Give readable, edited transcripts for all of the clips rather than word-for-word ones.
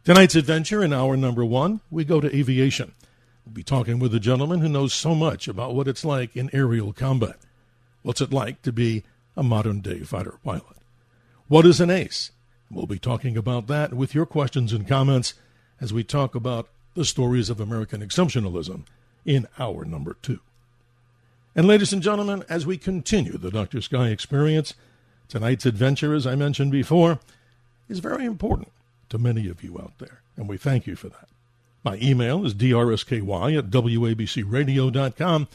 Tonight's adventure in hour number one, we go to aviation. We'll be talking with a gentleman who knows so much about what it's like in aerial combat. What's it like to be a modern-day fighter pilot? What is an ace? We'll be talking about that with your questions and comments as we talk about the stories of American exceptionalism in hour number two. And ladies and gentlemen, as we continue the Dr. Sky experience, tonight's adventure, as I mentioned before, is very important to many of you out there, and we thank you for that. My email is drsky@wabcradio.com,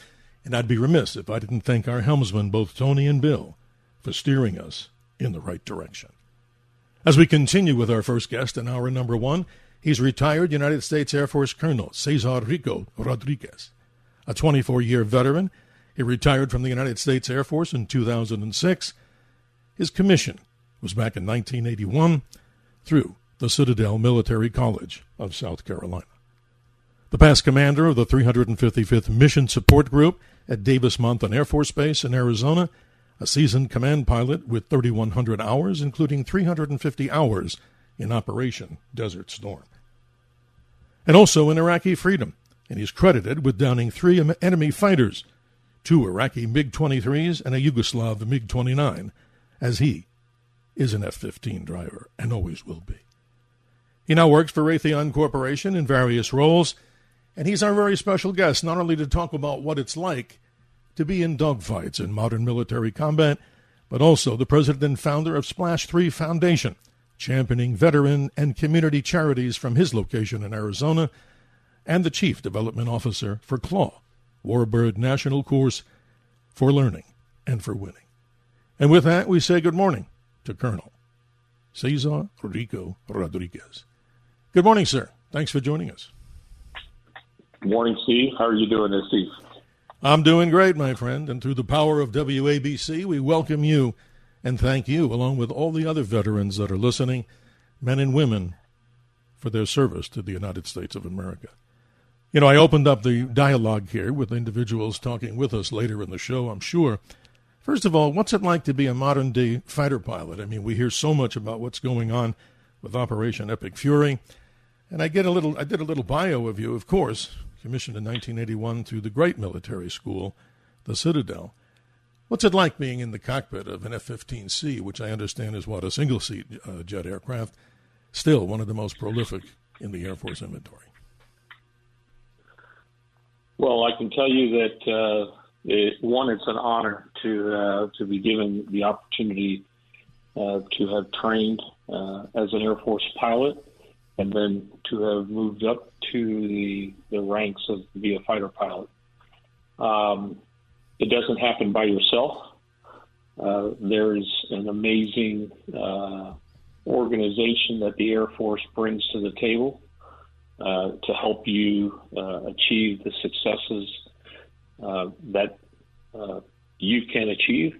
and I'd be remiss if I didn't thank our helmsmen, both Tony and Bill, for steering us in the right direction. As we continue with our first guest in hour number one, he's retired United States Air Force Colonel Cesar Rico Rodriguez. A 24-year veteran, he retired from the United States Air Force in 2006. His commission was back in 1981 through the Citadel Military College of South Carolina. The past commander of the 355th Mission Support Group at Davis-Monthan Air Force Base in Arizona, a seasoned command pilot with 3,100 hours, including 350 hours in Operation Desert Storm. And also in Iraqi freedom, and he's credited with downing 3 enemy fighters, 2 Iraqi MiG-23s and a Yugoslav MiG-29, as he is an F-15 driver and always will be. He now works for Raytheon Corporation in various roles, and he's our very special guest, not only to talk about what it's like to be in dogfights in modern military combat, but also the president and founder of Splash 3 Foundation, championing veteran and community charities from his location in Arizona, and the chief development officer for CLAW, Warbird National Course for Learning and for Winning. And with that, we say good morning to Colonel Cesar Rico Rodriguez. Good morning, sir. Thanks for joining us. Good morning, Steve. How are you doing this evening? I'm doing great, my friend, and through the power of WABC, we welcome you and thank you, along with all the other veterans that are listening, men and women, for their service to the United States of America. You know, I opened up the dialogue here with individuals talking with us later in the show, I'm sure. First of all, what's it like to be a modern-day fighter pilot? I mean, we hear so much about what's going on with Operation Epic Fury, and I did a little bio of you, of course, commissioned in 1981 through the great military school, the Citadel. What's it like being in the cockpit of an F-15C, which I understand is, a single-seat jet aircraft, still one of the most prolific in the Air Force inventory? Well, I can tell you that, it's an honor to be given the opportunity to have trained as an Air Force pilot, and then to have moved up to the ranks of be a fighter pilot. It doesn't happen by yourself. There's an amazing organization that the Air Force brings to the table to help you achieve the successes that you can achieve.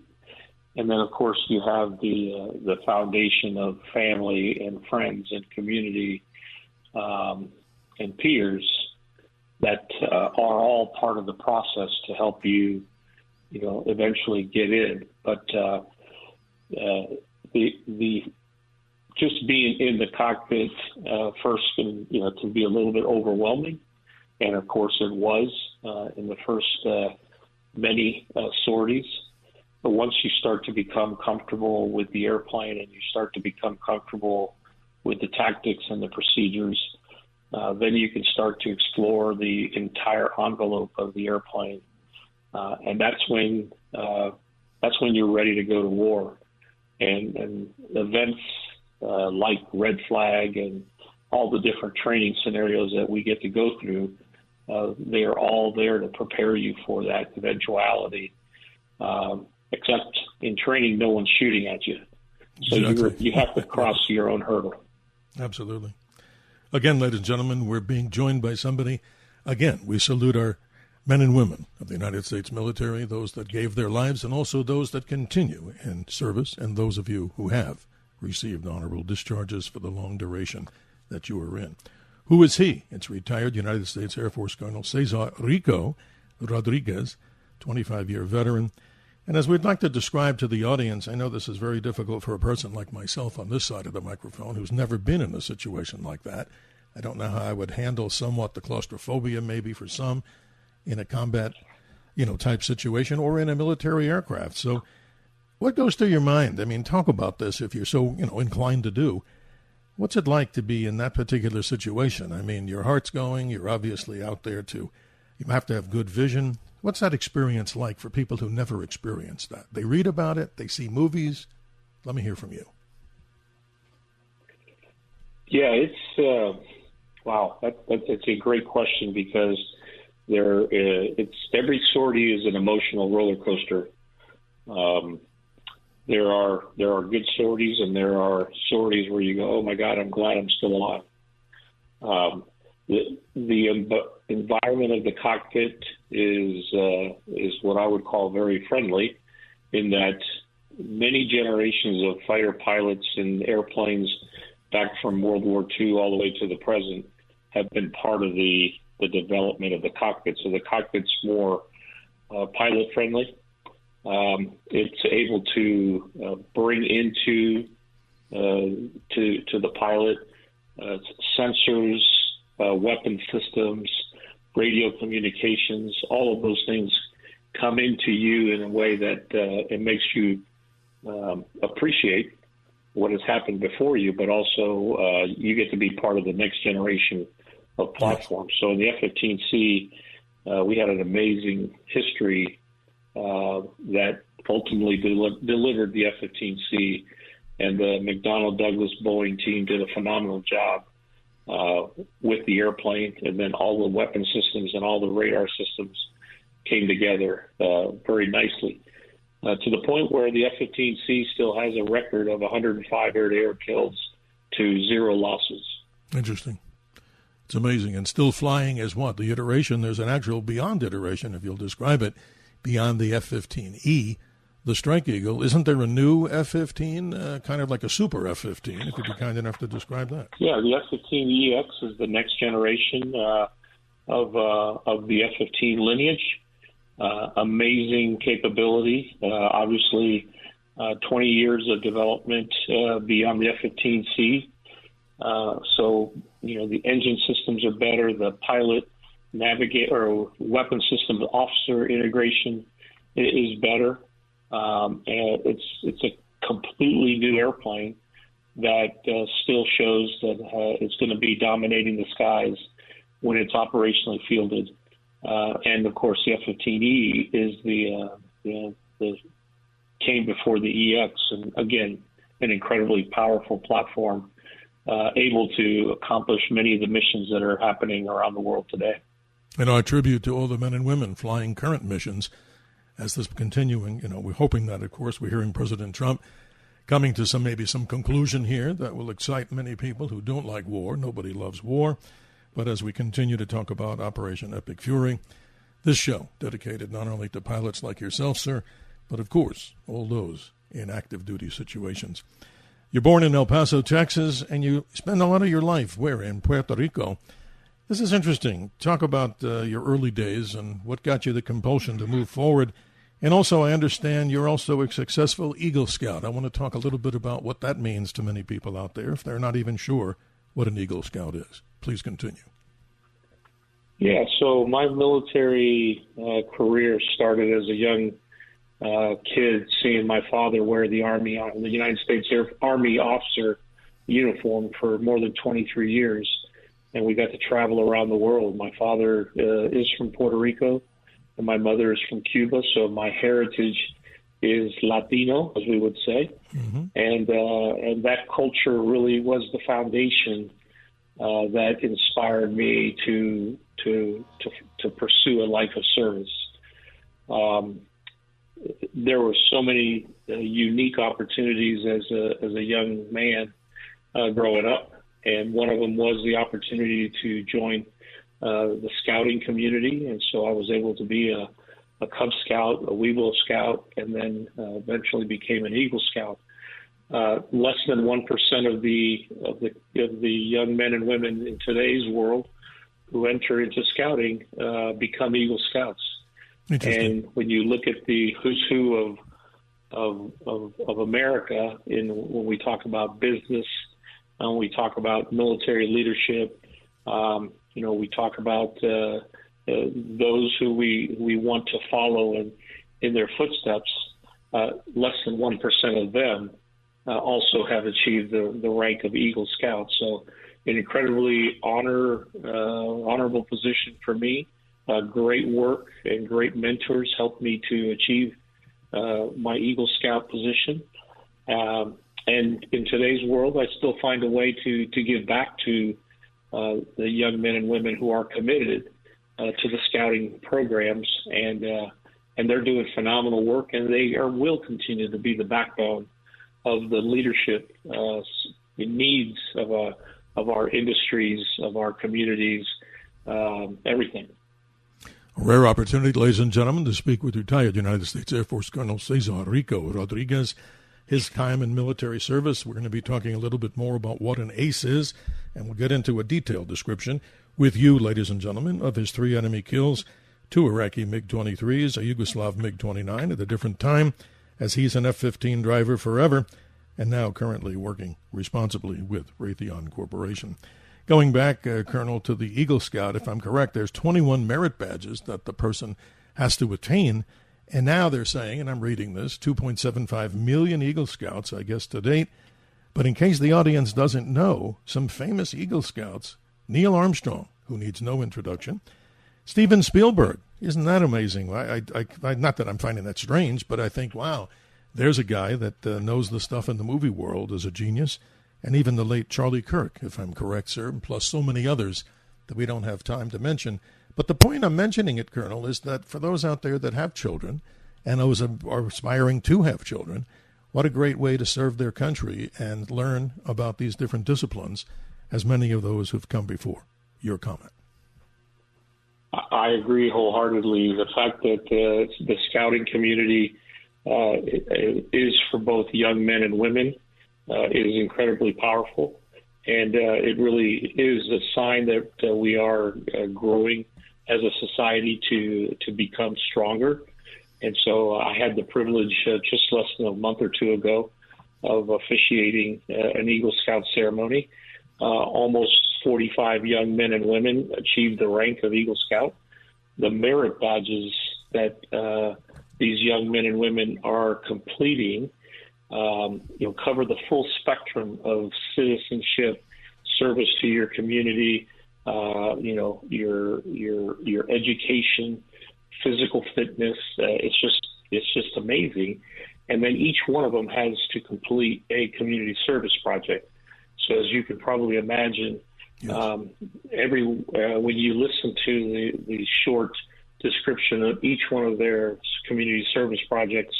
And then, of course, you have the foundation of family and friends and community and peers that are all part of the process to help you, eventually get in. But the just being in the cockpit first can, to be a little bit overwhelming, and of course it was in the first many sorties. But once you start to become comfortable with the airplane and you start to become comfortable with the tactics and the procedures, then you can start to explore the entire envelope of the airplane. And that's when you're ready to go to war. And events like Red Flag and all the different training scenarios that we get to go through, they are all there to prepare you for that eventuality. Except in training, no one's shooting at you. So exactly. You have to cross your own hurdle. Absolutely. Again, ladies and gentlemen, we're being joined by somebody. Again, we salute our men and women of the United States military, those that gave their lives, and also those that continue in service, and those of you who have received honorable discharges for the long duration that you are in. Who is he? It's retired United States Air Force Colonel Cesar Rico Rodriguez, 25-year veteran. And as we'd like to describe to the audience, I know this is very difficult for a person like myself on this side of the microphone who's never been in a situation like that. I don't know how I would handle somewhat the claustrophobia maybe for some in a combat, type situation or in a military aircraft. So what goes through your mind? I mean, talk about this if you're so, inclined to do. What's it like to be in that particular situation? I mean, your heart's going, you're obviously out there you have to have good vision. What's that experience like for people who never experienced that? They read about it, they see movies. Let me hear from you. Yeah, it's wow. That's a great question because every sortie is an emotional roller coaster. There are good sorties and there are sorties where you go, oh my God, I'm glad I'm still alive. The environment of the cockpit is what I would call very friendly, in that many generations of fighter pilots and airplanes back from World War II all the way to the present have been part of the development of the cockpit. So the cockpit's more pilot friendly. It's able to bring into to the pilot sensors, weapon systems, radio communications. All of those things come into you in a way that it makes you appreciate what has happened before you, but also you get to be part of the next generation of platforms. So in the F-15C, we had an amazing history that ultimately delivered the F-15C, and the McDonnell Douglas Boeing team did a phenomenal job with the airplane, and then all the weapon systems and all the radar systems came together very nicely. To the point where the F-15C still has a record of 105 air-to-air kills to 0 losses. Interesting. It's amazing. And still flying is what? The iteration, there's an actual beyond iteration, if you'll describe it, beyond the F-15E, the Strike Eagle. Isn't there a new F-15, kind of like a super F-15, if you'd be kind enough to describe that? Yeah, the F-15EX is the next generation of the F-15 lineage. Amazing capability. Obviously, 20 years of development beyond the F-15C. So, the engine systems are better. The pilot or weapon system officer integration is better. And it's a completely new airplane that still shows that it's going to be dominating the skies when it's operationally fielded. And of course, the F-15E is the came before the EX, and again, an incredibly powerful platform, able to accomplish many of the missions that are happening around the world today. And our tribute to all the men and women flying current missions as this continuing. We're hoping that, of course, we're hearing President Trump coming to maybe some conclusion here that will excite many people who don't like war. Nobody loves war. But as we continue to talk about Operation Epic Fury, this show dedicated not only to pilots like yourself, sir, but of course, all those in active duty situations. You're born in El Paso, Texas, and you spend a lot of your life where? In Puerto Rico. This is interesting. Talk about your early days and what got you the compulsion to move forward. And also, I understand you're also a successful Eagle Scout. I want to talk a little bit about what that means to many people out there if they're not even sure what an Eagle Scout is. Please continue. Yeah, so my military career started as a young kid, seeing my father wear the United States Army officer uniform for more than 23 years, and we got to travel around the world. My father is from Puerto Rico, and my mother is from Cuba, so my heritage is Latino, as we would say, and that culture really was the foundation that inspired me to pursue a life of service. There were so many unique opportunities as a young man growing up, and one of them was the opportunity to join the scouting community, and so I was able to be a Cub Scout, a Weevil Scout, and then eventually became an Eagle Scout. Less than 1% of the young men and women in today's world who enter into scouting become Eagle Scouts. And when you look at the who's who of America, when we talk about business, when we talk about military leadership, we talk about those who we want to follow in their footsteps. Less than 1% of them also have achieved the rank of Eagle Scout. So an incredibly honorable position for me. Great work and great mentors helped me to achieve my Eagle Scout position. And in today's world, I still find a way to give back to the young men and women who are committed to the scouting programs, and they're doing phenomenal work, and they will continue to be the backbone of the leadership needs of our industries, of our communities, everything. A rare opportunity, ladies and gentlemen, to speak with retired United States Air Force Colonel Cesar Rico Rodriguez, his time in military service. We're going to be talking a little bit more about what an ace is, and we'll get into a detailed description with you, ladies and gentlemen, of his 3 enemy kills, 2 Iraqi MiG-23s, a Yugoslav MiG-29 at a different time, as he's an F-15 driver forever, and now currently working responsibly with Raytheon Corporation. Going back, Colonel, to the Eagle Scout, if I'm correct, there's 21 merit badges that the person has to attain, and now they're saying, and I'm reading this, 2.75 million Eagle Scouts, I guess, to date. But in case the audience doesn't know, some famous Eagle Scouts, Neil Armstrong, who needs no introduction, Steven Spielberg, isn't that amazing? I not that I'm finding that strange, but I think, wow, there's a guy that knows the stuff in the movie world as a genius, and even the late Charlie Kirk, if I'm correct, sir, plus so many others that we don't have time to mention. But the point I'm mentioning it, Colonel, is that for those out there that have children and those are aspiring to have children, what a great way to serve their country and learn about these different disciplines, as many of those who've come before. Your comment. I agree wholeheartedly. The fact that the scouting community is for both young men and women is incredibly powerful, and it really is a sign that we are growing as a society to become stronger. And so I had the privilege just less than a month or two ago of officiating an Eagle Scout ceremony. Almost 45 young men and women achieved the rank of Eagle Scout. The merit badges that these young men and women are completing cover the full spectrum of citizenship, service to your community, your education, physical fitness. It's just amazing. And then each one of them has to complete a community service project. So as you can probably imagine, yes. When you listen to the short description of each one of their community service projects,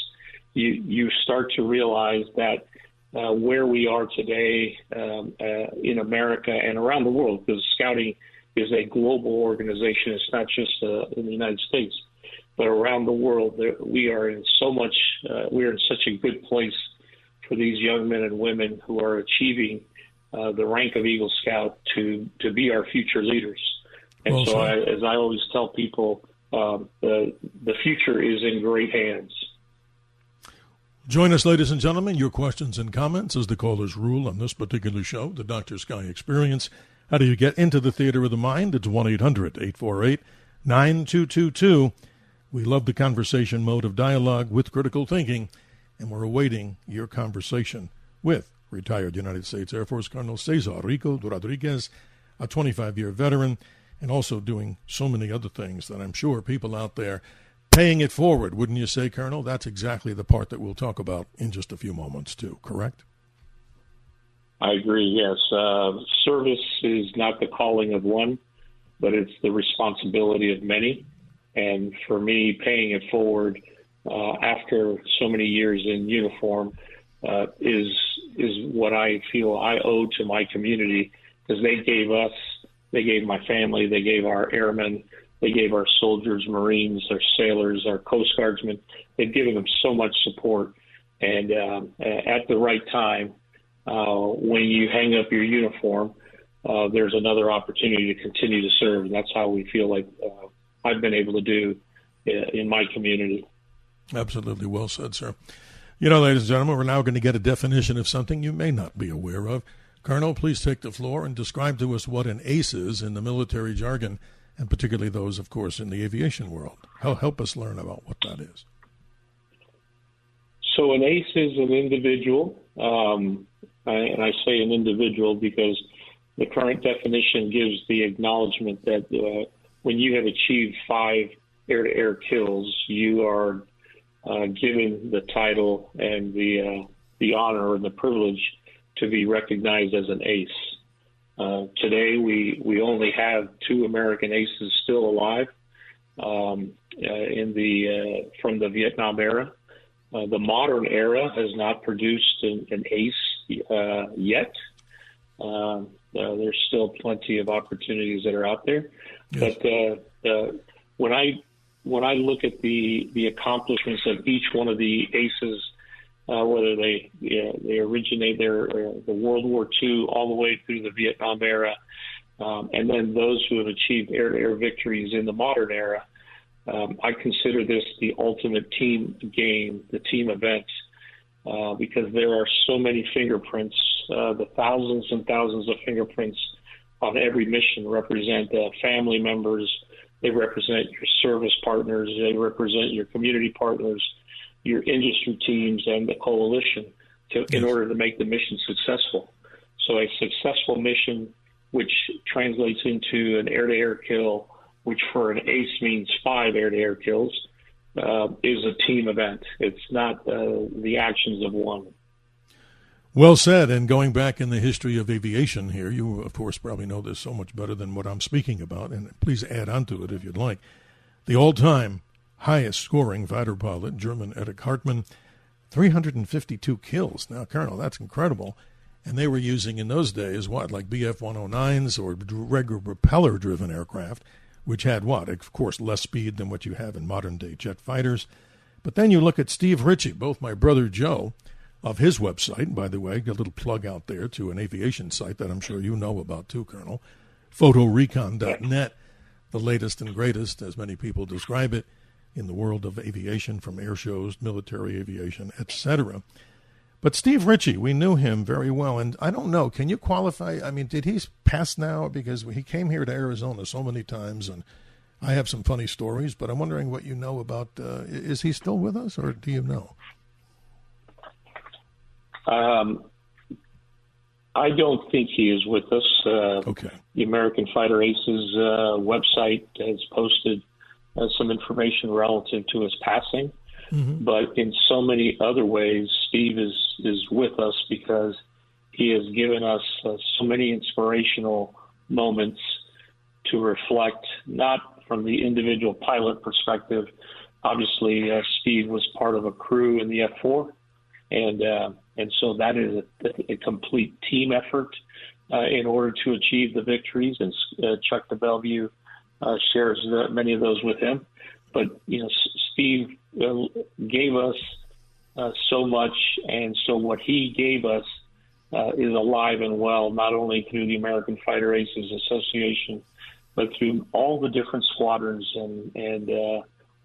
you start to realize that where we are today in America and around the world, because scouting is a global organization. It's not just in the United States, but around the world. We are in such a good place for these young men and women who are achieving the rank of Eagle Scout to be our future leaders. And well, so as I always tell people, the future is in great hands. Join us, ladies and gentlemen. Your questions and comments as the callers rule on this particular show, the Dr. Sky Experience. How do you get into the theater of the mind? It's 1-800-848-9222. We love the conversation mode of dialogue with critical thinking, and we're awaiting your conversation with retired United States Air Force Colonel Cesar Rico Rodriguez, a 25-year veteran, and also doing so many other things that I'm sure people out there paying it forward, wouldn't you say, Colonel? That's exactly the part that we'll talk about in just a few moments, too, correct? I agree, yes. Service is not the calling of one, but it's the responsibility of many. And for me, paying it forward after so many years in uniform is what I feel I owe to my community, because they gave my family, they gave our airmen, they gave our soldiers, Marines, our sailors, our Coast Guardsmen. They've given them so much support. And at the right time, when you hang up your uniform, there's another opportunity to continue to serve. And that's how we feel like I've been able to do in my community. Absolutely well said, sir. You know, ladies and gentlemen, we're now going to get a definition of something you may not be aware of. Colonel, please take the floor and describe to us what an ace is in the military jargon, and particularly those, of course, in the aviation world. Help us learn about what that is. So an ace is an individual, and I say an individual because the current definition gives the acknowledgement that when you have achieved 5 air-to-air kills, you are given the title and the honor and the privilege to be recognized as an ace. Today, we only have 2 American aces still alive from the Vietnam era. The modern era has not produced an ace yet. There's still plenty of opportunities that are out there. Yes. But when I look at the accomplishments of each one of the aces, whether they originate the World War II all the way through the Vietnam era, and then those who have achieved air-to-air victories in the modern era, I consider this the ultimate team game, the team event, because there are so many fingerprints. The thousands and thousands of fingerprints on every mission represent family members. They represent your service partners. They represent your community partners, your industry teams, and the coalition in order to make the mission successful. So a successful mission, which translates into an air-to-air kill, which for an ace means 5 air-to-air kills, is a team event. It's not the actions of one. Well said. And going back in the history of aviation here, you, of course, probably know this so much better than what I'm speaking about, and please add on to it if you'd like. The all-time highest-scoring fighter pilot, German Erich Hartmann, 352 kills. Now, Colonel, that's incredible. And they were using in those days, like BF-109s or regular propeller-driven aircraft, which had of course, less speed than what you have in modern-day jet fighters. But then you look at Steve Ritchie, both my brother Joe, of his website, by the way, a little plug out there to an aviation site that I'm sure you know about too, Colonel, photorecon.net, the latest and greatest, as many people describe it, in the world of aviation, from air shows, military aviation, etc. But Steve Ritchie, we knew him very well, and I don't know, can you qualify? I mean, did he pass now? Because he came here to Arizona so many times, and I have some funny stories, but I'm wondering what you know about, is he still with us, or do you know? I don't think he is with us. Okay. The American Fighter Aces website has posted some information relative to his passing. Mm-hmm. But in so many other ways, Steve is with us because he has given us so many inspirational moments to reflect, not from the individual pilot perspective. Obviously, Steve was part of a crew in the F4, and so that is a complete team effort in order to achieve the victories. And Chuck de Bellevue shares many of those with him. But Steve gave us so much, and so what he gave us is alive and well, not only through the American Fighter Aces Association, but through all the different squadrons and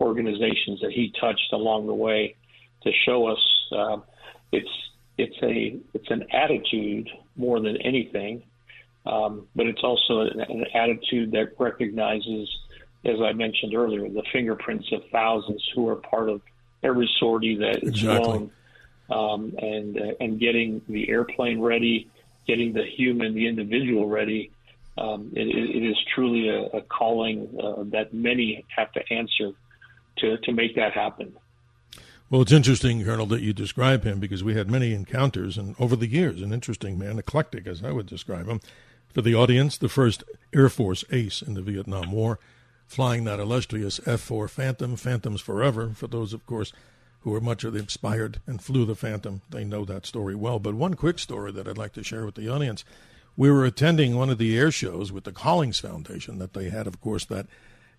organizations that he touched along the way to show us it's an attitude more than anything, but it's also an attitude that recognizes, as I mentioned earlier, the fingerprints of thousands who are part of every sortie that is flown, and getting the airplane ready, getting the individual ready. It is truly a calling that many have to answer to make that happen. Well, it's interesting, Colonel, that you describe him, because we had many encounters, and over the years, an interesting man, eclectic, as I would describe him. For the audience, the first Air Force ace in the Vietnam War, flying that illustrious F-4 Phantom, Phantoms Forever. For those, of course, who are much of the inspired and flew the Phantom, they know that story well. But one quick story that I'd like to share with the audience. We were attending one of the air shows with the Collings Foundation that they had, of course, that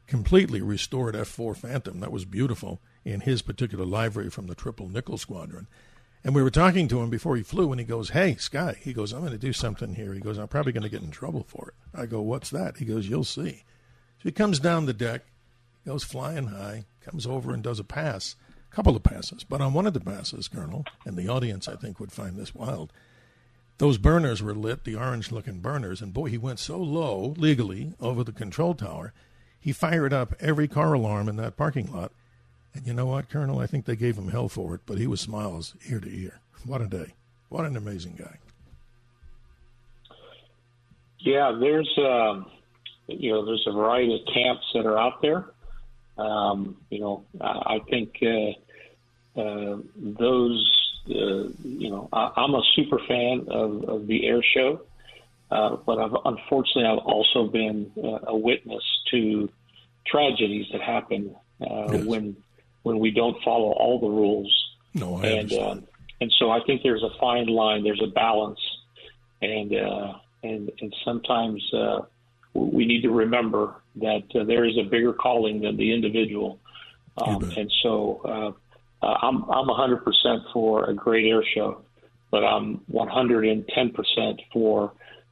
completely restored F-4 Phantom. That was beautiful in his particular livery from the Triple Nickel Squadron. And we were talking to him before he flew, and he goes, "Hey, Sky," he goes, "I'm going to do something here." He goes, "I'm probably going to get in trouble for it." I go, "What's that?" He goes, "You'll see." So he comes down the deck, goes flying high, comes over and does a pass, a couple of passes. But on one of the passes, Colonel, and the audience, I think, would find this wild, those burners were lit, the orange-looking burners, and boy, he went so low, legally, over the control tower, he fired up every car alarm in that parking lot. And you know what, Colonel? I think they gave him hell for it, but he was smiles ear to ear. What a day. What an amazing guy. Yeah, there's there's a variety of camps that are out there. I think those. I'm a super fan of the air show, but unfortunately I've also been a witness to tragedies that happen Yes. when we don't follow all the rules. No, I understand. And so I think there's a fine line, there's a balance, and sometimes we need to remember that there is a bigger calling than the individual, and so I'm 100% for a great air show, but I'm 110% for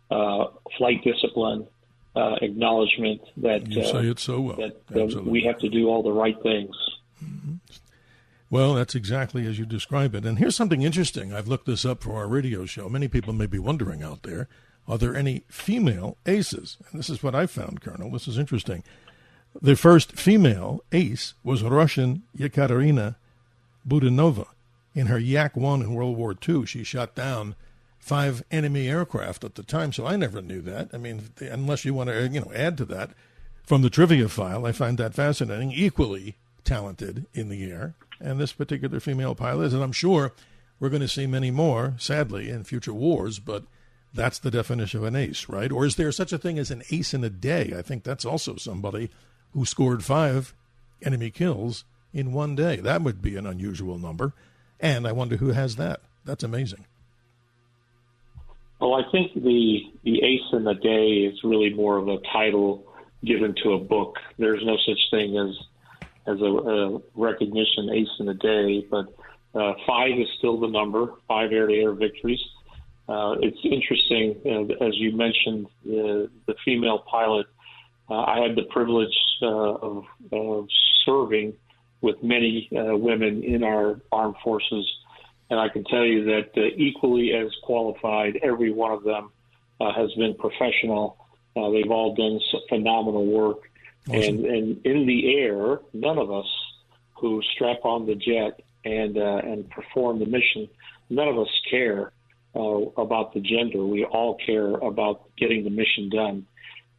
flight discipline, acknowledgement that you say it so well. that we have to do all the right things. Mm-hmm. Well, that's exactly as you describe it. And here's something interesting. I've looked this up for our radio show. Many people may be wondering out there, are there any female aces? And this is what I found, Colonel. This is interesting. The first female ace was Russian Yekaterina Budanova. In her Yak-1 in World War II, she shot down 5 enemy aircraft at the time, so I never knew that. I mean, unless you want to, add to that. From the trivia file, I find that fascinating. Equally talented in the air, and this particular female pilot, and I'm sure we're going to see many more, sadly, in future wars, but that's the definition of an ace, right? Or is there such a thing as an ace in a day? I think that's also somebody who scored 5 enemy kills in one day. That would be an unusual number, and I wonder who has that. That's amazing. Well, I think the ace in the day is really more of a title given to a book. There's no such thing as a recognition ace in the day, but 5 is still the number, 5 air-to-air victories. It's interesting, as you mentioned, the female pilot. I had the privilege of serving with many women in our armed forces, and I can tell you that equally as qualified, every one of them has been professional. They've all done phenomenal work. Awesome. And in the air, none of us who strap on the jet and perform the mission, none of us care about the gender. We all care about getting the mission done.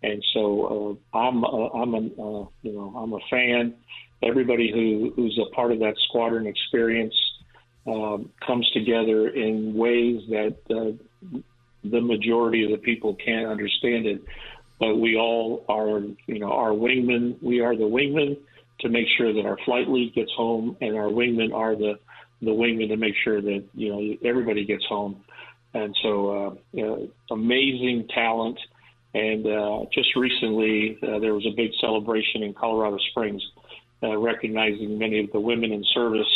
And so I'm a fan. Everybody who's a part of that squadron experience comes together in ways that the majority of the people can't understand it. But we all are, our wingmen. We are the wingmen to make sure that our flight lead gets home, and our wingmen are the wingmen to make sure that everybody gets home. And so, amazing talent. And just recently, there was a big celebration in Colorado Springs, recognizing many of the women in service,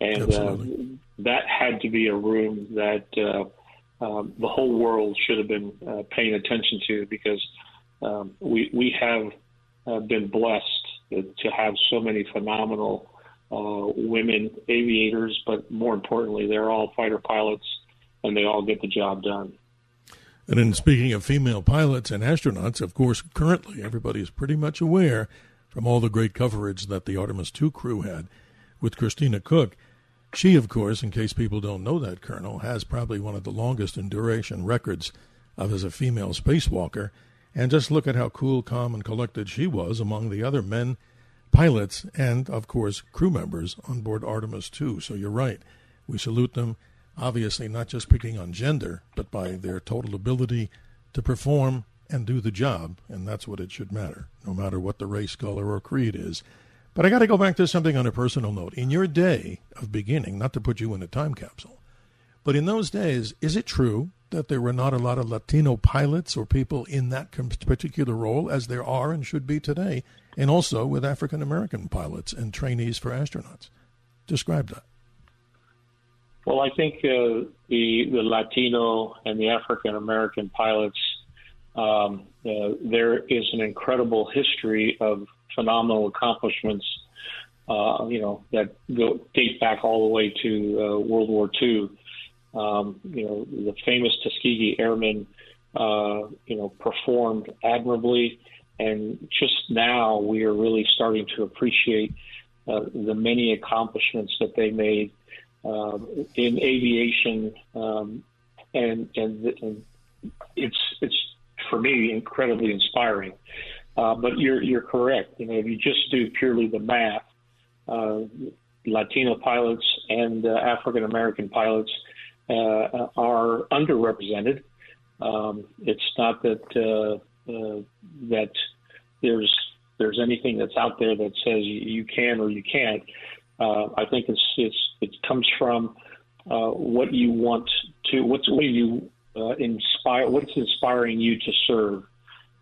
and that had to be a room that the whole world should have been paying attention to, because we have been blessed to have so many phenomenal women aviators, but more importantly, they're all fighter pilots, and they all get the job done. And then speaking of female pilots and astronauts, of course, currently everybody is pretty much aware from all the great coverage that the Artemis II crew had with Christina Cook. She, of course, in case people don't know that, Colonel, has probably one of the longest in duration records as a female spacewalker. And just look at how cool, calm, and collected she was among the other men pilots and, of course, crew members on board Artemis II. So you're right. We salute them, obviously not just picking on gender, but by their total ability to perform and do the job. And that's what it should matter, no matter what the race, color, or creed is. But I got to go back to something on a personal note. In your day of beginning, not to put you in a time capsule, but in those days, is it true that there were not a lot of Latino pilots or people in that particular role, as there are and should be today, and also with African-American pilots and trainees for astronauts? Describe that. Well, I think the Latino and the African-American pilots There is an incredible history of phenomenal accomplishments, that date back all the way to World War II. The famous Tuskegee Airmen, performed admirably, and just now we are really starting to appreciate the many accomplishments that they made in aviation, and it's for me incredibly inspiring. But you're correct. If you just do purely the math, Latino pilots and African American pilots are underrepresented. It's not that that there's anything that's out there that says you can or you can't. I think it comes from what you want to, what's inspiring you to serve.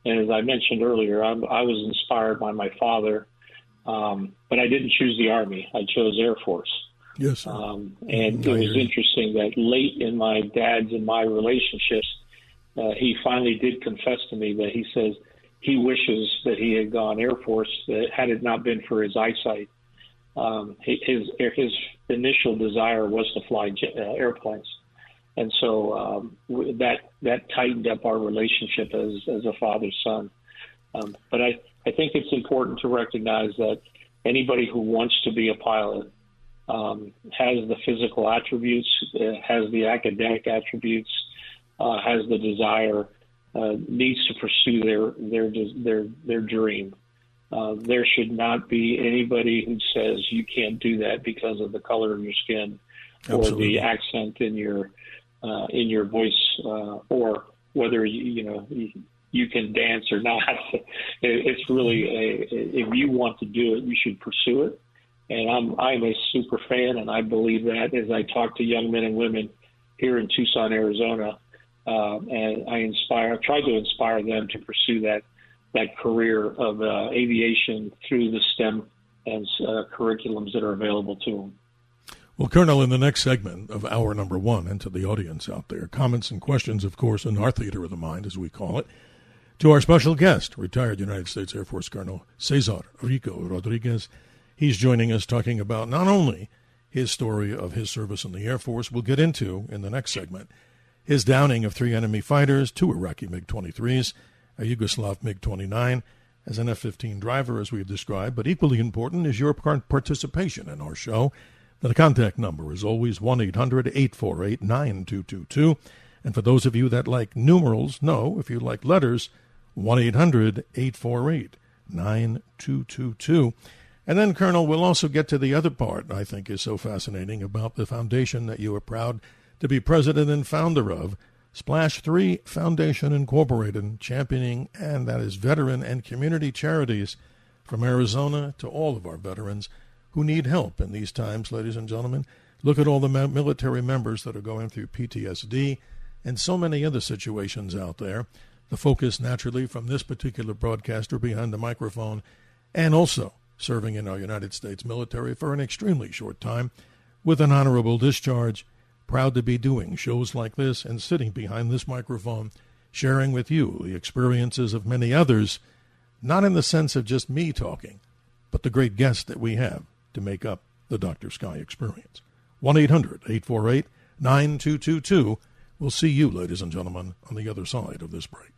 And as I mentioned earlier, I was inspired by my father, but I didn't choose the Army. I chose Air Force. Yes. And it was interesting that late in my dad's and my relationships, he finally did confess to me that he says he wishes that he had gone Air Force, had it not been for his eyesight. His initial desire was to fly airplanes. And so that tightened up our relationship as a father-son. But I think it's important to recognize that anybody who wants to be a pilot has the physical attributes, has the academic attributes, has the desire, needs to pursue their dream. There should not be anybody who says you can't do that because of the color of your skin. Absolutely. Or the accent in your voice, or whether you can dance or not. It's really if you want to do it, you should pursue it. And I'm a super fan, and I believe that as I talk to young men and women here in Tucson, Arizona, and I try to inspire them to pursue that career of aviation through the STEM and curriculums that are available to them. Well, Colonel, in the next segment of hour number one, and to the audience out there, comments and questions, of course, in our theater of the mind, as we call it, to our special guest, retired United States Air Force Colonel Cesar Rico Rodriguez. He's joining us talking about not only his story of his service in the Air Force, we'll get into in the next segment, his downing of 3 enemy fighters, 2 Iraqi MiG-23s, a Yugoslav MiG-29, as an F-15 driver, as we've described, but equally important is your participation in our show. The contact number is always 1-800-848-9222. And for those of you that like numerals, no, if you like letters, 1-800-848-9222. And then, Colonel, we'll also get to the other part I think is so fascinating about the foundation that you are proud to be president and founder of, Splash 3 Foundation Incorporated, championing, and that is veteran and community charities from Arizona to all of our veterans who need help in these times, ladies and gentlemen. Look at all the military members that are going through PTSD and so many other situations out there. The focus, naturally, from this particular broadcaster behind the microphone, and also serving in our United States military for an extremely short time with an honorable discharge. Proud to be doing shows like this and sitting behind this microphone, sharing with you the experiences of many others, not in the sense of just me talking, but the great guests that we have to make up the Dr. Sky experience. 1-800-848-9222. We'll see you, ladies and gentlemen, on the other side of this break.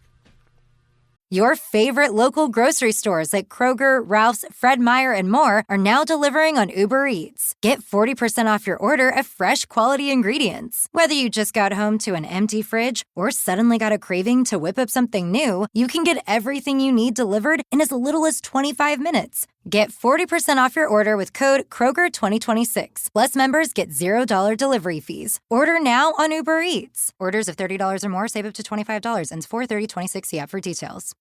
Your favorite local grocery stores like Kroger, Ralph's, Fred Meyer, and more are now delivering on Uber Eats. Get 40% off your order of fresh, quality ingredients. Whether you just got home to an empty fridge or suddenly got a craving to whip up something new, you can get everything you need delivered in as little as 25 minutes. Get 40% off your order with code Kroger2026. Plus, members get $0 delivery fees. Order now on Uber Eats. Orders of $30 or more save up to $25. Ends 4/30/26. See app for details.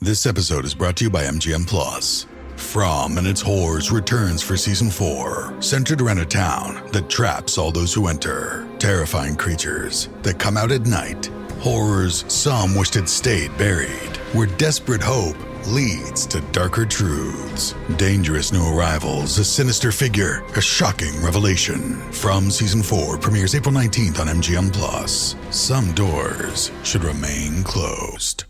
This episode is brought to you by MGM Plus. From and its horrors returns for season 4, centered around a town that traps all those who enter. Terrifying creatures that come out at night. Horrors some wished had stayed buried. Where desperate hope leads to darker truths. Dangerous new arrivals, a sinister figure, a shocking revelation. From season 4 premieres April 19th on MGM Plus. Some doors should remain closed.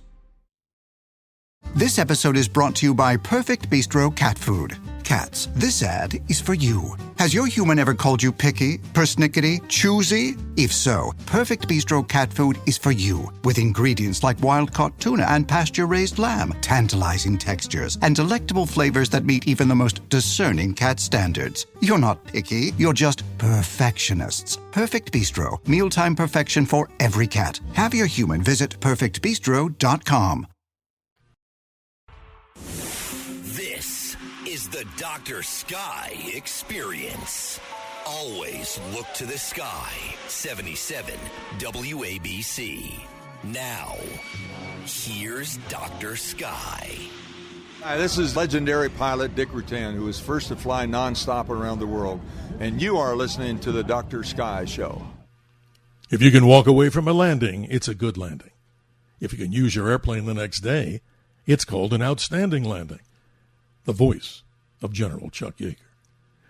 This episode is brought to you by Perfect Bistro Cat Food. Cats, this ad is for you. Has your human ever called you picky, persnickety, choosy? If so, Perfect Bistro Cat Food is for you. With ingredients like wild-caught tuna and pasture-raised lamb, tantalizing textures, and delectable flavors that meet even the most discerning cat standards. You're not picky, you're just perfectionists. Perfect Bistro, mealtime perfection for every cat. Have your human visit perfectbistro.com. This is the Dr. Sky Experience. Always look to the sky. 77 WABC. Now, here's Dr. Sky. Hi, this is legendary pilot Dick Rutan, who was first to fly nonstop around the world. And you are listening to the Dr. Sky Show. If you can walk away from a landing, it's a good landing. If you can use your airplane the next day, it's called an outstanding landing. The voice of General Chuck Yeager.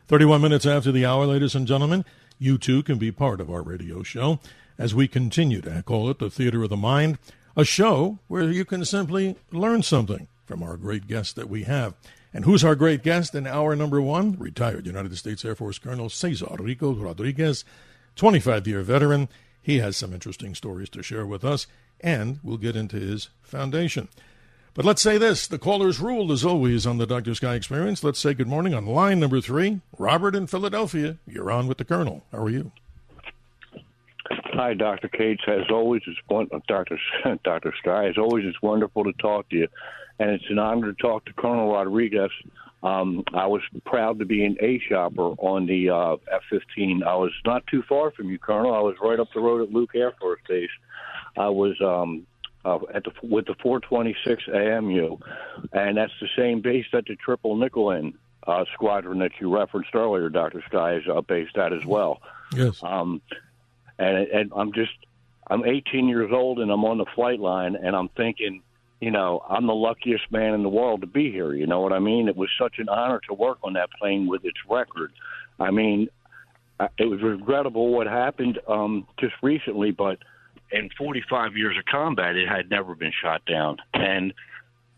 31 minutes after the hour, ladies and gentlemen, you too can be part of our radio show as we continue to call it the Theater of the Mind, a show where you can simply learn something from our great guest that we have. And who's our great guest in hour number one? Retired United States Air Force Colonel Cesar Rico Rodriguez, 25-year veteran. He has some interesting stories to share with us, and we'll get into his foundation. But let's say this, the caller's rule is always on the Dr. Sky Experience. Let's say good morning on line number 3. Robert in Philadelphia, you're on with the Colonel. How are you? Hi, Dr. Cates. As always, Dr. Sky, as always, it's wonderful to talk to you. And it's an honor to talk to Colonel Rodriguez. I was proud to be an A-shopper on the F-15. I was not too far from you, Colonel. I was right up the road at Luke Air Force Base. I was with the 426 AMU, and that's the same base that the Triple Nickel in squadron that you referenced earlier, Dr. Sky, is based at as well. Yes. And I'm 18 years old, and I'm on the flight line, and I'm thinking, I'm the luckiest man in the world to be here. You know what I mean? It was such an honor to work on that plane with its record. I mean, it was regrettable what happened just recently, but in 45 years of combat, it had never been shot down. And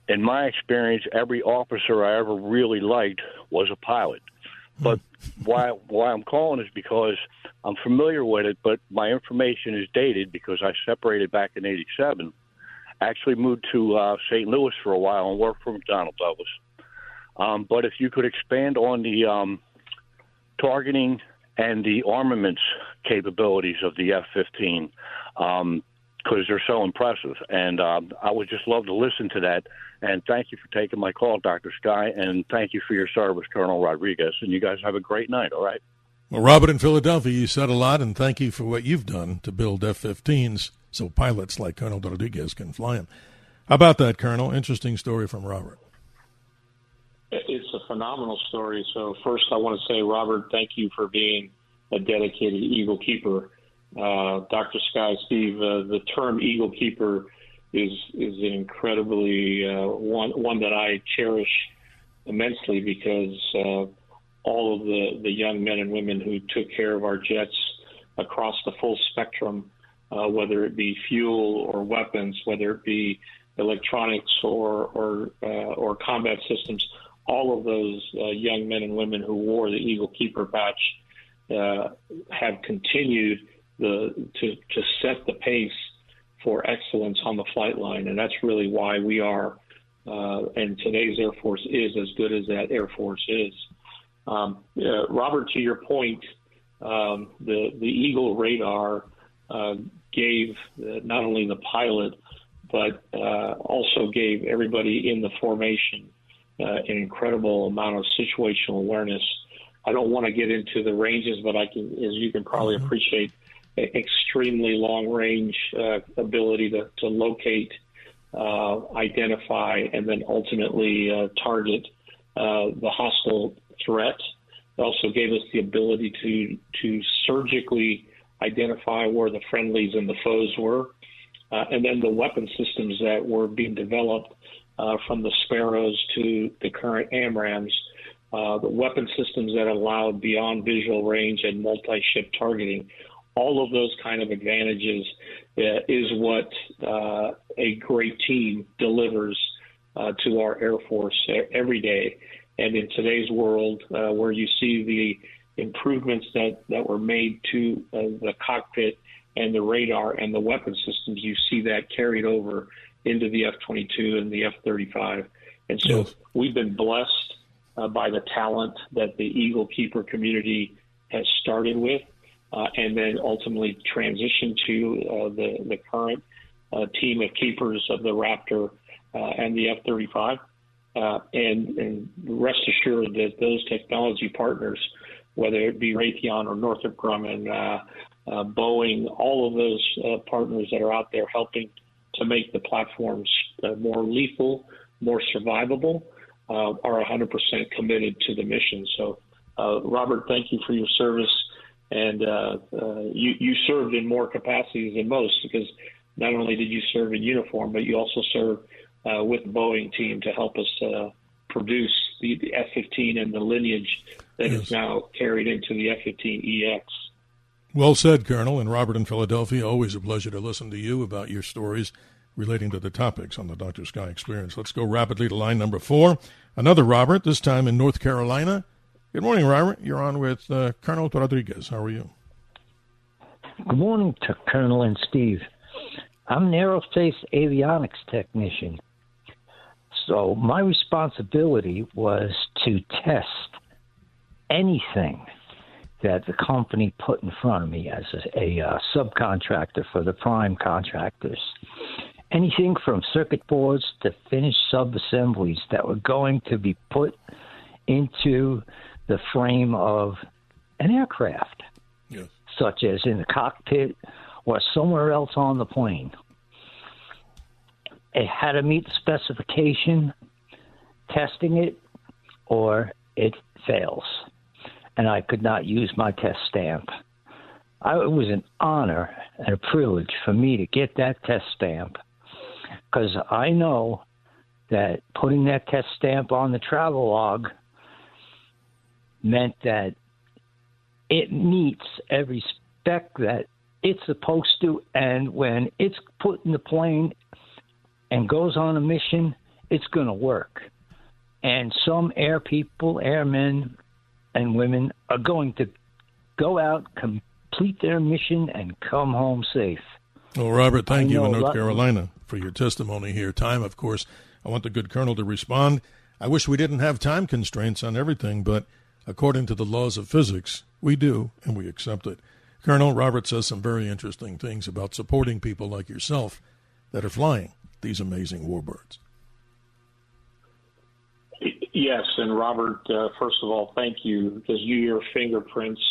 in my experience, every officer I ever really liked was a pilot. But why I'm calling is because I'm familiar with it, but my information is dated because I separated back in 87. Actually moved to St. Louis for a while and worked for McDonnell Douglas. But if you could expand on the targeting and the armaments capabilities of the F-15, because they're so impressive. And I would just love to listen to that. And thank you for taking my call, Dr. Sky, and thank you for your service, Colonel Rodriguez. And you guys have a great night, all right? Well, Robert in Philadelphia, you said a lot, and thank you for what you've done to build F-15s so pilots like Colonel Rodriguez can fly them. How about that, Colonel? Interesting story from Robert. It's a phenomenal story. So first I want to say, Robert, thank you for being a dedicated Eagle Keeper. Dr. Sky, Steve, the term Eagle Keeper is an incredibly one that I cherish immensely because all of the young men and women who took care of our jets across the full spectrum, whether it be fuel or weapons, whether it be electronics or combat systems, all of those young men and women who wore the Eagle Keeper patch have continued to set the pace for excellence on the flight line, and that's really why we are, and today's Air Force is as good as that Air Force is. Robert, to your point, the Eagle radar gave not only the pilot, but also gave everybody in the formation an incredible amount of situational awareness. I don't want to get into the ranges, but I can, as you can probably appreciate, extremely long range ability to locate, identify, and then ultimately target the hostile threat. It also gave us the ability to surgically identify where the friendlies and the foes were. And then the weapon systems that were being developed from the Sparrows to the current AMRAAMs, the weapon systems that allowed beyond visual range and multi-ship targeting. All of those kind of advantages is what a great team delivers to our Air Force every day. And in today's world, where you see the improvements that were made to the cockpit and the radar and the weapon systems, you see that carried over into the F-22 and the F-35. And so we've been blessed by the talent that the Eagle Keeper community has started with, and then ultimately transitioned to the current team of keepers of the Raptor and the F-35. And rest assured that those technology partners, whether it be Raytheon or Northrop Grumman, Boeing, all of those partners that are out there helping to make the platforms more lethal, more survivable, are 100% committed to the mission. So, Robert, thank you for your service. And you served in more capacities than most, because not only did you serve in uniform, but you also served with the Boeing team to help us produce the F-15 and the lineage that is now carried into the F-15EX. Well said, Colonel. And Robert in Philadelphia, always a pleasure to listen to you about your stories relating to the topics on the Dr. Sky Experience. Let's go rapidly to line number 4. Another Robert, this time in North Carolina. Good morning, Robert. You're on with Colonel Rodriguez. How are you? Good morning to Colonel and Steve. I'm an aerospace avionics technician. So my responsibility was to test anything that the company put in front of me as a subcontractor for the prime contractors. Anything from circuit boards to finished sub-assemblies that were going to be put into the frame of an aircraft, such as in the cockpit or somewhere else on the plane. It had to meet the specification, testing it, or it fails. And I could not use my test stamp. It was an honor and a privilege for me to get that test stamp, because I know that putting that test stamp on the travel log meant that it meets every spec that it's supposed to, and when it's put in the plane and goes on a mission, it's going to work. And some airmen and women are going to go out, complete their mission, and come home safe. Well, Robert, thank you in North Carolina for your testimony here. Time, of course, I want the good colonel to respond. I wish we didn't have time constraints on everything, but according to the laws of physics, we do, and we accept it. Colonel, Robert says some very interesting things about supporting people like yourself that are flying these amazing warbirds. Yes, and Robert, first of all, thank you, because your fingerprints,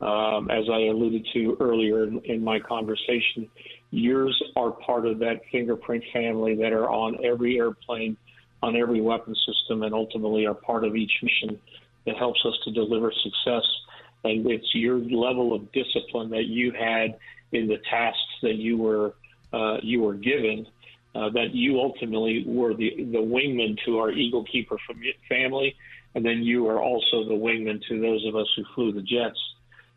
as I alluded to earlier in my conversation, yours are part of that fingerprint family that are on every airplane, on every weapon system, and ultimately are part of each mission that helps us to deliver success. And it's your level of discipline that you had in the tasks that you were given, that you ultimately were the wingman to our Eagle Keeper family, and then you are also the wingman to those of us who flew the jets.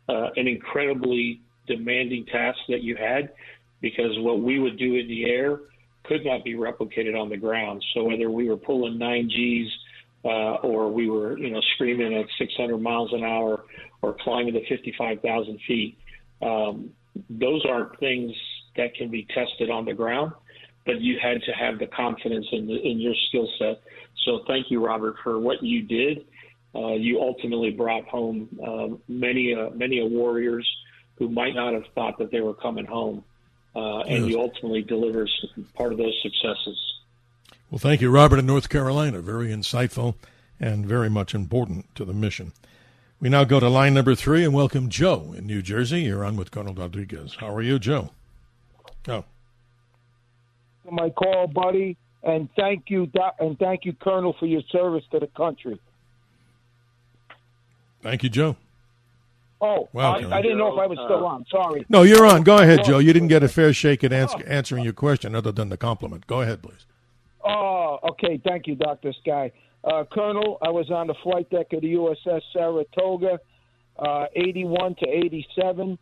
An incredibly demanding task that you had, because what we would do in the air could not be replicated on the ground. So whether we were pulling 9Gs or we were, screaming at 600 miles an hour or climbing to 55,000 feet, those aren't things that can be tested on the ground, but you had to have the confidence in your skill set. So thank you, Robert, for what you did. You ultimately brought home many warriors who might not have thought that they were coming home, and you ultimately delivered part of those successes. Well, thank you, Robert, in North Carolina. Very insightful and very much important to the mission. We now go to line number 3 and welcome Joe in New Jersey. You're on with Colonel Rodriguez. How are you, Joe? Oh. My call, buddy, and thank you, Colonel, for your service to the country. Thank you, Joe. Oh, wow, I didn't know if I was still on. Sorry. No, you're on. Go ahead, Joe. You didn't get a fair shake at answering your question other than the compliment. Go ahead, please. Oh, okay. Thank you, Dr. Sky. Colonel, I was on the flight deck of the USS Saratoga, 81 to 87,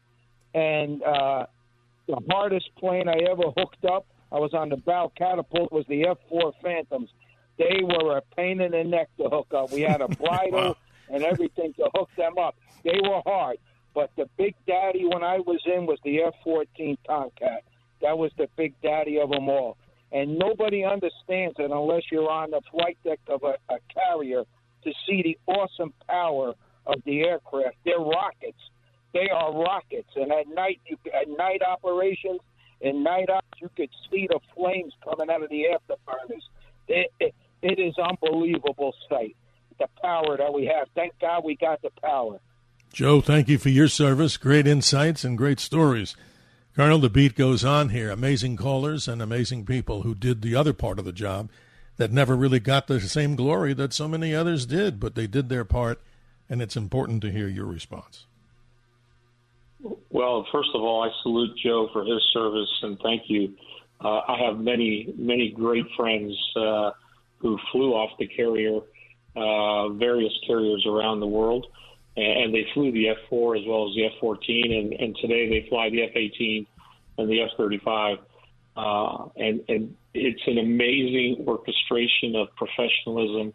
and the hardest plane I ever hooked up, I was on the bow catapult, was the F-4 Phantoms. They were a pain in the neck to hook up. We had a bridle and everything to hook them up. They were hard. But the big daddy when I was in was the F-14 Tomcat. That was the big daddy of them all. And nobody understands it unless you're on the flight deck of a carrier to see the awesome power of the aircraft. They're rockets. They are rockets. And at night operations, in night ops, you could see the flames coming out of the afterburners. It is unbelievable sight, the power that we have. Thank God we got the power. Joe, thank you for your service. Great insights and great stories. Colonel, the beat goes on here. Amazing callers and amazing people who did the other part of the job that never really got the same glory that so many others did, but they did their part, and it's important to hear your response. Well, first of all, I salute Joe for his service, and thank you. I have many, many great friends who flew off the carrier, various carriers around the world, and they flew the F-4 as well as the F-14, and today they fly the F-18 and the F-35. And it's an amazing orchestration of professionalism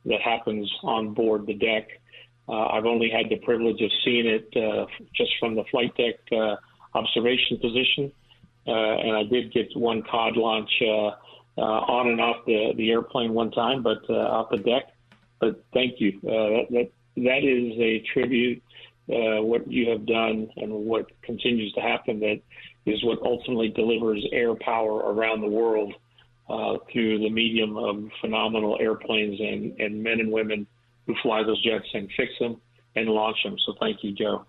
that happens on board the deck. I've only had the privilege of seeing it just from the flight deck observation position, and I did get one COD launch on and off the airplane one time, but off the deck. But thank you. That is a tribute, what you have done and what continues to happen, that is what ultimately delivers air power around the world through the medium of phenomenal airplanes and men and women who fly those jets and fix them and launch them. So thank you, Joe.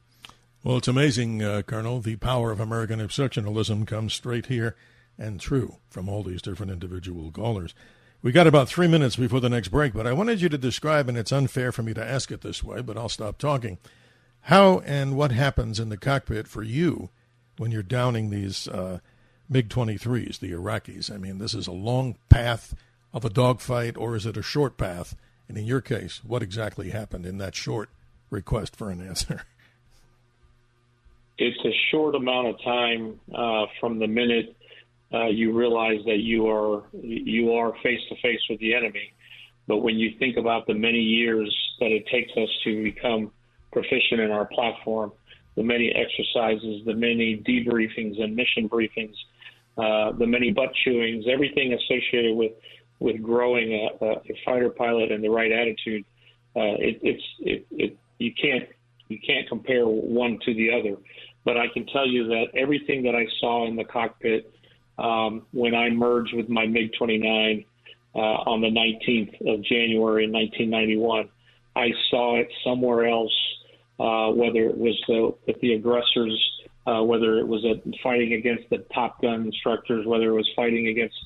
Well, it's amazing, Colonel. The power of American exceptionalism comes straight here and true from all these different individual callers. We got about 3 minutes before the next break, but I wanted you to describe, and it's unfair for me to ask it this way, but I'll stop talking, how and what happens in the cockpit for you when you're downing these MiG-23s, the Iraqis. I mean, this is a long path of a dogfight, or is it a short path? And in your case, what exactly happened in that short request for an answer? It's a short amount of time from the minute you realize that you are face to face with the enemy. But when you think about the many years that it takes us to become proficient in our platform, the many exercises, the many debriefings and mission briefings, the many butt chewings, everything associated with growing a fighter pilot and the right attitude, you can't compare one to the other. But I can tell you that everything that I saw in the cockpit when I merged with my MiG-29 on the 19th of January in 1991, I saw it somewhere else, whether it was with the aggressors, whether it was fighting against the Top Gun instructors, whether it was fighting against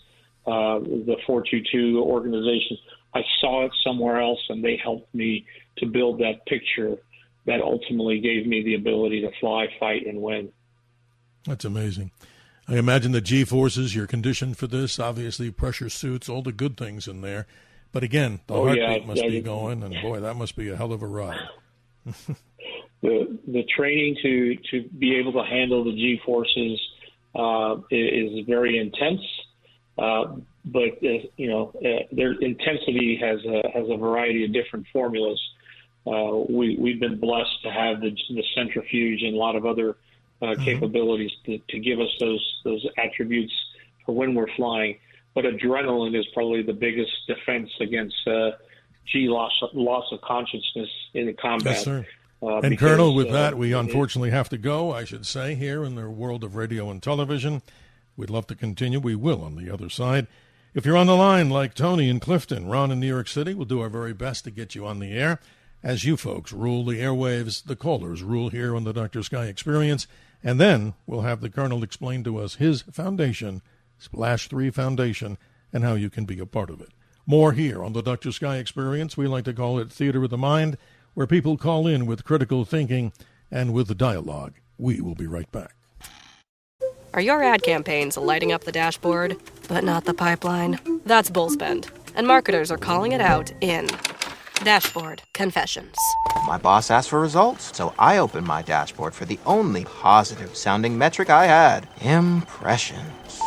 the 422 organization. I saw it somewhere else, and they helped me to build that picture that ultimately gave me the ability to fly, fight, and win. That's amazing. I imagine the G-forces, you're conditioned for this, obviously pressure suits, all the good things in there. But again, the heartbeat must be going, and boy, that must be a hell of a ride. The training to be able to handle the G-forces is very intense. But their intensity has a variety of different formulas. We've been blessed to have the centrifuge and a lot of other capabilities to give us those attributes for when we're flying. But adrenaline is probably the biggest defense against loss of consciousness in the combat. Yes, sir. And Colonel, with that, we unfortunately have to go, I should say, here in the world of radio and television. We'd love to continue. We will on the other side. If you're on the line like Tony in Clifton, Ron in New York City, we'll do our very best to get you on the air. As you folks rule the airwaves, the callers rule here on the Dr. Sky Experience. And then we'll have the Colonel explain to us his foundation, Splash 3 Foundation, and how you can be a part of it. More here on the Dr. Sky Experience. We like to call it Theater of the Mind, where people call in with critical thinking and with dialogue. We will be right back. Are your ad campaigns lighting up the dashboard, but not the pipeline? That's bullspend, and marketers are calling it out in Dashboard Confessions. My boss asked for results, so I opened my dashboard for the only positive-sounding metric I had: impressions.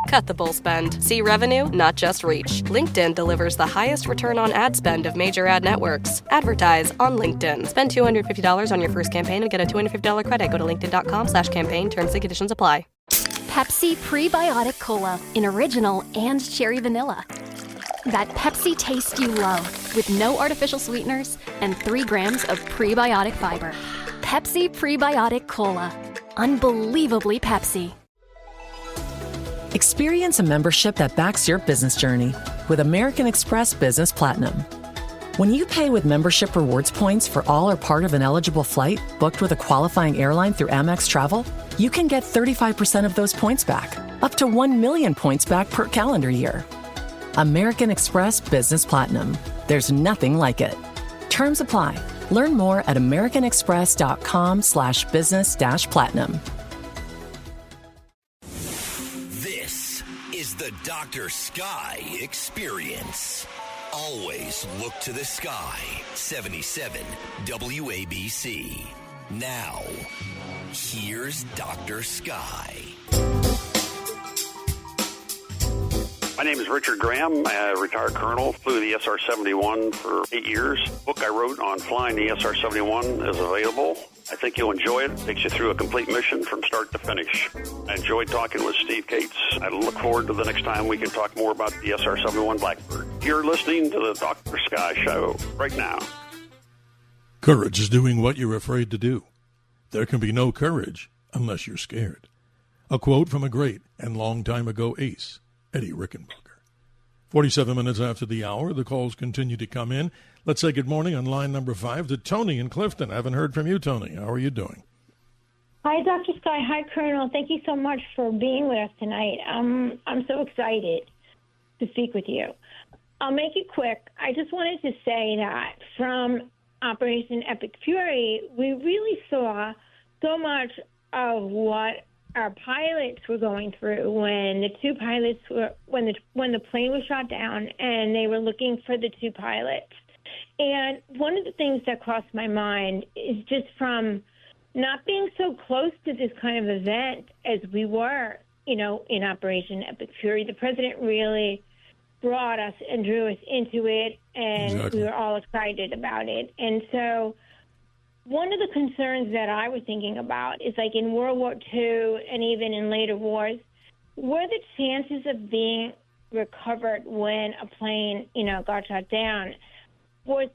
Cut the bull spend. See revenue, not just reach. LinkedIn delivers the highest return on ad spend of major ad networks. Advertise on LinkedIn. Spend $250 on your first campaign and get a $250 credit. Go to linkedin.com/campaign. Terms and conditions apply. Pepsi Prebiotic Cola in original and cherry vanilla. That Pepsi taste you love with no artificial sweeteners and 3 grams of prebiotic fiber. Pepsi Prebiotic Cola. Unbelievably Pepsi. Experience a membership that backs your business journey with American Express Business Platinum. When you pay with membership rewards points for all or part of an eligible flight booked with a qualifying airline through Amex Travel, you can get 35% of those points back, up to 1 million points back per calendar year. American Express Business Platinum. There's nothing like it. Terms apply. Learn more at americanexpress.com/business-platinum. This is the Dr. Sky Experience. Always look to the sky. 77 WABC. Now, here's Dr. Sky. My name is Richard Graham, a retired colonel, flew the SR-71 for 8 years. The book I wrote on flying the SR-71 is available. I think you'll enjoy it. It takes you through a complete mission from start to finish. I enjoyed talking with Steve Cates. I look forward to the next time we can talk more about the SR-71 Blackbird. You're listening to the Dr. Sky Show right now. Courage is doing what you're afraid to do. There can be no courage unless you're scared. A quote from a great and long time ago ace, Eddie Rickenbacker. 47 minutes after the hour, the calls continue to come in. Let's say good morning on line number 5 to Tony in Clifton. I haven't heard from you, Tony. How are you doing? Hi, Dr. Sky. Hi, Colonel. Thank you so much for being with us tonight. I'm so excited to speak with you. I'll make it quick. I just wanted to say that from Operation Epic Fury, we really saw so much of what our pilots were going through when the two pilots were when the plane was shot down and they were looking for the two pilots. And one of the things that crossed my mind is just from not being so close to this kind of event as we were, in Operation Epic Fury. The president really brought us and drew us into it, and exactly. We were all excited about it. And so one of the concerns that I was thinking about is like in World War II and even in later wars, were the chances of being recovered when a plane, got shot down? Is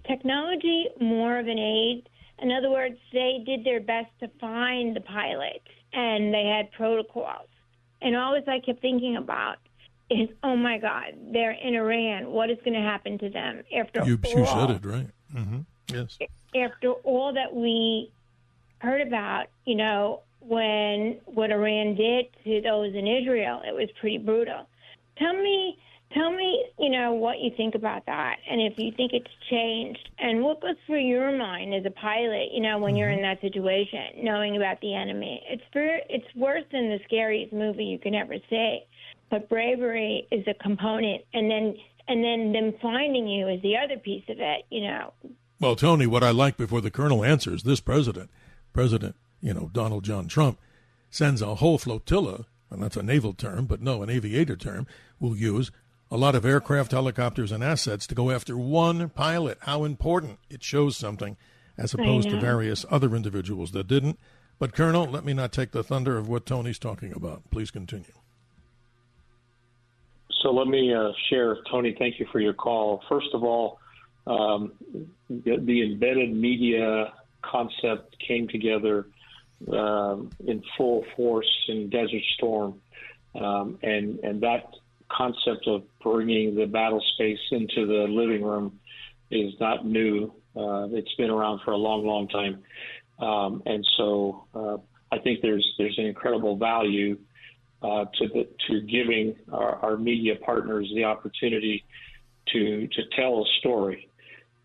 technology more of an aid? In other words, they did their best to find the pilots, and they had protocols. And all I kept thinking about is, oh, my God, they're in Iran. What is going to happen to them after you said it, right? Mm-hmm. Yes. After all that we heard about, when what Iran did to those in Israel, it was pretty brutal. Tell me, what you think about that, and if you think it's changed, and what goes through your mind as a pilot, when you're in that situation, knowing about the enemy. It's worse than the scariest movie you can ever see, but bravery is a component, and then them finding you is the other piece of it, Well, Tony, what I like before the colonel answers, this president, Donald John Trump, sends a whole flotilla, and that's a naval term, but no, an aviator term, will use a lot of aircraft, helicopters, and assets to go after one pilot. How important. It shows something as opposed to various other individuals that didn't. But, Colonel, let me not take the thunder of what Tony's talking about. Please continue. So let me share, Tony, thank you for your call. First of all, the embedded media concept came together in full force in Desert Storm, and that concept of bringing the battle space into the living room is not new. It's been around for a long, long time, and so I think there's an incredible value to giving our media partners the opportunity to tell a story.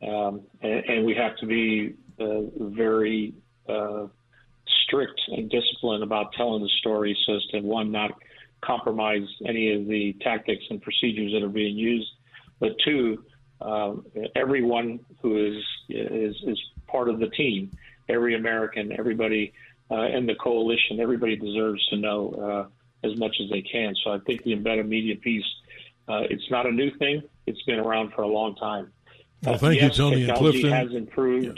And we have to be very strict and disciplined about telling the story so as to, one, not compromise any of the tactics and procedures that are being used, but two, everyone who is part of the team, every American, everybody in the coalition, everybody deserves to know as much as they can. So I think the embedded media piece, it's not a new thing. It's been around for a long time. Well, thank you, Tony and Clifton. Has improved. Yes.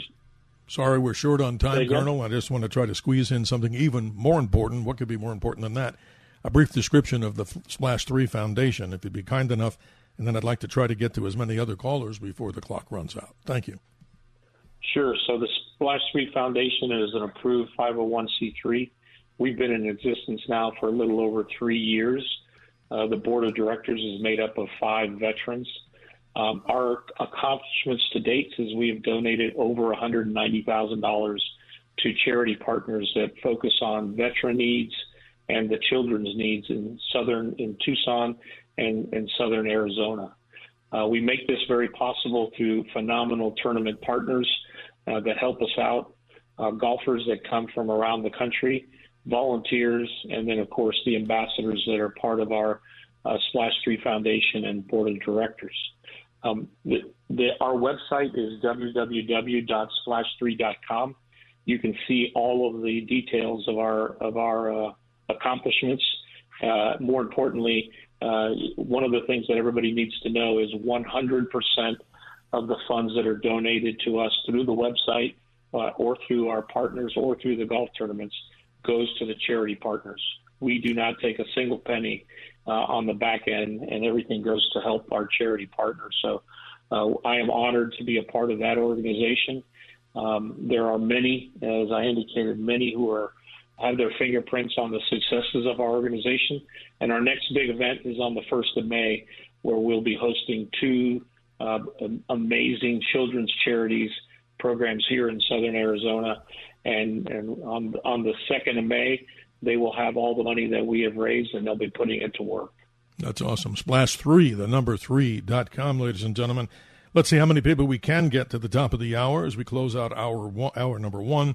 Sorry, we're short on time, Colonel. I just want to try to squeeze in something even more important. What could be more important than that? A brief description of the Splash 3 Foundation, if you'd be kind enough, and then I'd like to try to get to as many other callers before the clock runs out. Thank you. Sure. So the Splash 3 Foundation is an approved 501c3. We've been in existence now for a little over 3 years. The board of directors is made up of 5 veterans. Our accomplishments to date is we have donated over $190,000 to charity partners that focus on veteran needs and the children's needs in Tucson and southern Arizona. We make this very possible through phenomenal tournament partners that help us out, golfers that come from around the country, volunteers, and then, of course, the ambassadors that are part of our Splash 3 Foundation and board of directors. Our website is www.splash3.com. You can see all of the details of our accomplishments. More importantly, one of the things that everybody needs to know is 100% of the funds that are donated to us through the website or through our partners or through the golf tournaments goes to the charity partners. We do not take a single penny on the back end, and everything goes to help our charity partners. So I am honored to be a part of that organization. There are many, as I indicated, many who have their fingerprints on the successes of our organization. And our next big event is on the 1st of May, where we'll be hosting 2 amazing children's charities programs here in southern Arizona. And on the 2nd of May, they will have all the money that we have raised, and they'll be putting it to work. That's awesome. Splash 3, the number 3.com, ladies and gentlemen. Let's see how many people we can get to the top of the hour as we close out hour number 1.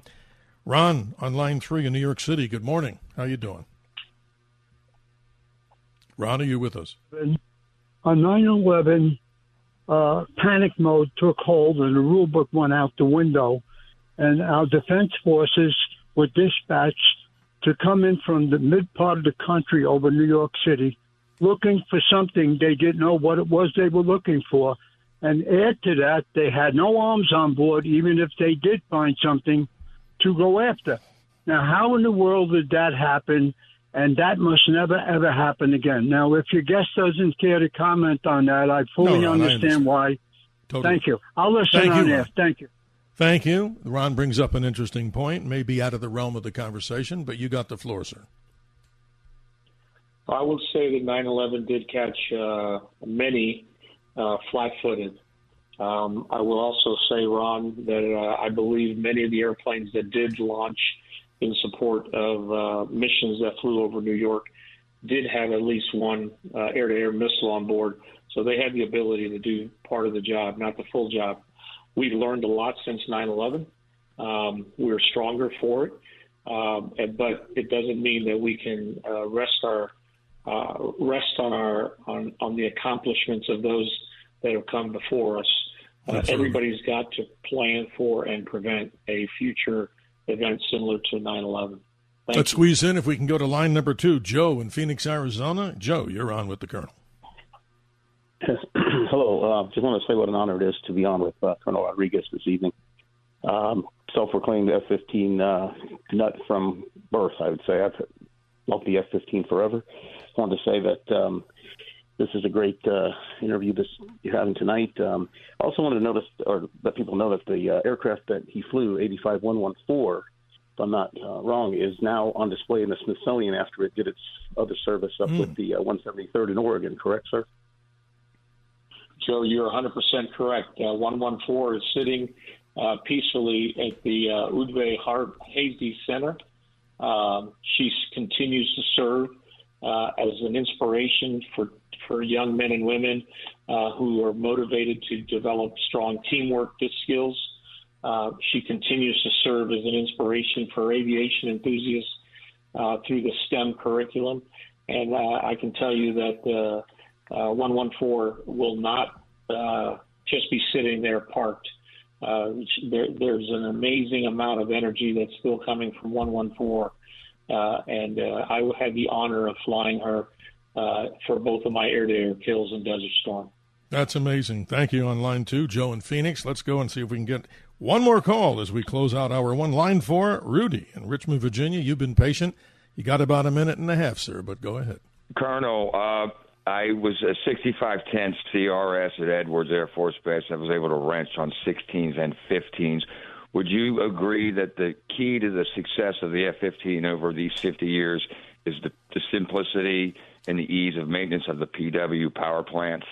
Ron on line 3 in New York City. Good morning. How you doing? Ron, are you with us? On 9/11, panic mode took hold and the rule book went out the window, and our defense forces were dispatched to come in from the mid part of the country over New York City, looking for something they didn't know what it was they were looking for. And add to that, they had no arms on board, even if they did find something to go after. Now, how in the world did that happen? And that must never, ever happen again. Now, if your guest doesn't care to comment on that, I fully understand why. Totally. Thank you. I'll listen on air. Thank you. Thank you. Ron brings up an interesting point, maybe out of the realm of the conversation, but you got the floor, sir. I will say that 9/11 did catch many flat-footed. I will also say, Ron, that I believe many of the airplanes that did launch in support of missions that flew over New York did have at least one air-to-air missile on board. So they had the ability to do part of the job, not the full job. We've learned a lot since 9/11. We're stronger for it, but it doesn't mean that we can rest on the accomplishments of those that have come before us. Everybody's got to plan for and prevent a future event similar to 9/11. Let's squeeze in if we can go to line number 2. Joe in Phoenix, Arizona. Joe, you're on with the Colonel. Hello. Just want to say what an honor it is to be on with Colonel Rodriguez this evening. Self-proclaimed F-15 nut from birth, I would say. I've loved the F-15 forever. Just wanted to say that this is a great interview you're having tonight. Also wanted to notice, or let people know that the aircraft that he flew, 85114, if I'm not wrong, is now on display in the Smithsonian after it did its other service up with the 173rd in Oregon. Correct, sir? Joe, you're 100% correct. 114 is sitting peacefully at the Udve Hazy Center. She continues to serve as an inspiration for young men and women who are motivated to develop strong teamwork skills. She continues to serve as an inspiration for aviation enthusiasts through the STEM curriculum. And I can tell you that 114 will not just be sitting there parked. There's an amazing amount of energy that's still coming from 114 and I had the honor of flying her for both of my air-to-air kills in Desert Storm. That's amazing. Thank you. On line 2, Joe in Phoenix. Let's go and see if we can get one more call as we close out hour 1. Line 4, Rudy in Richmond, Virginia. You've been patient. You got about a minute and a half, sir, but go ahead. Colonel, I was a 6510 CRS at Edwards Air Force Base. I was able to wrench on 16s and 15s. Would you agree that the key to the success of the F-15 over these 50 years is the simplicity and the ease of maintenance of the PW power plants?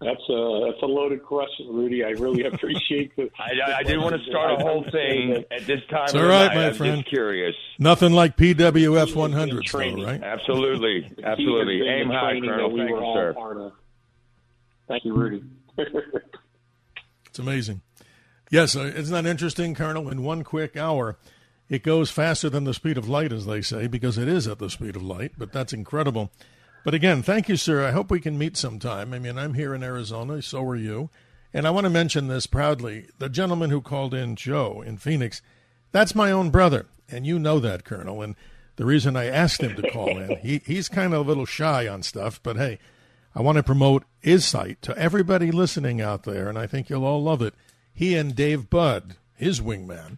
That's a loaded question, Rudy. I really appreciate it. I didn't want to start a whole thing at this time It's of all the right, night. my I'm friend. just curious. Nothing like PWF 100s, though, right? Absolutely. Absolutely. Aim high, Colonel. Thank you, sir. Thank you, Rudy. It's amazing. Yes, isn't that interesting, Colonel? In 1 quick hour, it goes faster than the speed of light, as they say, because it is at the speed of light, but that's incredible. But again, thank you, sir. I hope we can meet sometime. I mean, I'm here in Arizona, so are you. And I want to mention this proudly. The gentleman who called in, Joe, in Phoenix, that's my own brother. And you know that, Colonel. And the reason I asked him to call in, he's kind of a little shy on stuff. But, hey, I want to promote his site to everybody listening out there, and I think you'll all love it. He and Dave Budd, his wingman,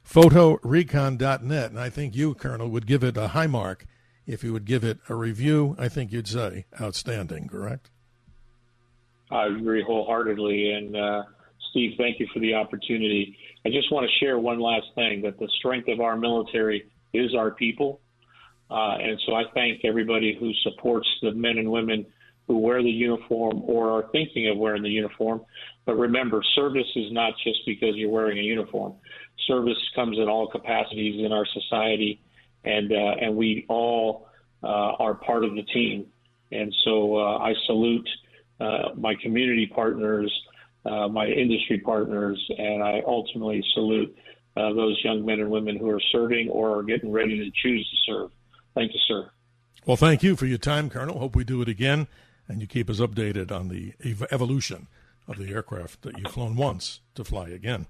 photorecon.net. And I think you, Colonel, would give it a high mark. If you would give it a review, I think you'd say outstanding, correct? I agree wholeheartedly. And, Steve, thank you for the opportunity. I just want to share one last thing, that the strength of our military is our people. And so I thank everybody who supports the men and women who wear the uniform or are thinking of wearing the uniform. But remember, service is not just because you're wearing a uniform. Service comes in all capacities in our society. And we all are part of the team. And so I salute my community partners, my industry partners, and I ultimately salute those young men and women who are serving or are getting ready to choose to serve. Thank you, sir. Well, thank you for your time, Colonel. Hope we do it again, and you keep us updated on the evolution of the aircraft that you've flown once to fly again.